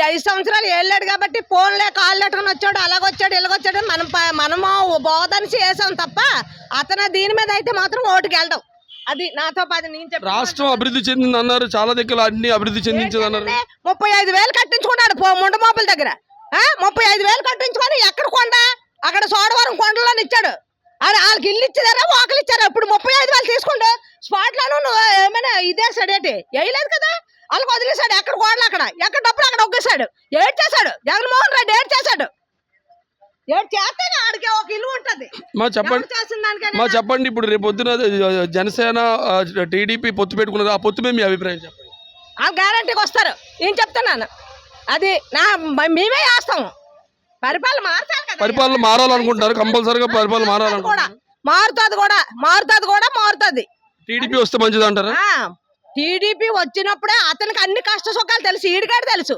5 సంవత్సరాలు వెళ్ళాడు కాబట్టి ఫోన్లే కాళ్ళు ఎట్టుకుని వచ్చాడు, అలాగొచ్చాడు ఇలాగొచ్చాడు మనము బోధనిసి వేసాం తప్ప అతను దీని మీద అయితే మాత్రం ఓటుకి వెళ్ళడం. అది నాతో పాటు నేను చెప్పి రాష్ట్రం అభివృద్ధి చెందింది అన్నారు, చాలా దగ్గర అన్ని అభివృద్ధి చెందించింది అన్నారు. 35,000 కట్టించుకున్నాడు ముండమోపుల దగ్గర. 35,000 కట్టించుకొని ఎక్కడ కొండ, అక్కడ సోడవరం కొండలోని ఇచ్చాడు. అది వాళ్ళకి ఇల్లు ఇచ్చారా వాకలు ఇచ్చారా? ఇప్పుడు 35,000 తీసుకుంటూ స్పాట్ లోను ఏమైనా ఇదేసాడు ఏంటి? వేయలేదు కదా, వాళ్ళకి వదిలేశాడు. ఎక్కడ గోడలు అక్కడ, ఎక్కడ డబ్బులు అక్కడ ఒగ్గేశాడు. ఏడ్ చేశాడు జగన్మోహన్ రెడ్డి, ఏడ్ చేశాడు. ఏడ్ చేస్తేనే ఆడికి ఒక ఇల్లు ఉంటది. చెప్పండి ఇప్పుడు రేపు పొద్దున జనసేన టీడీపీ పొత్తు పెట్టుకున్నారు, ఆ పొత్తు మీద మీ అభిప్రాయం చెప్పండి. వాళ్ళు గ్యారంటీకి వస్తారు, నేను చెప్తున్నాను. అది మేమే వేస్తాము. పరిపాలన మార్చాలి కదా, పరిపాలన మారాలనుకుంటారు, కంపల్సరీగా పరిపాలన మారాలనుకుంటారు. మారుతుంది. టీడీపీ వస్తే మంచిది అంటారా? టీడీపీ వచ్చినప్పుడే అతనికి అన్ని కష్ట సుఖాలు తెలుసు, ఈడిగాడు తెలుసు.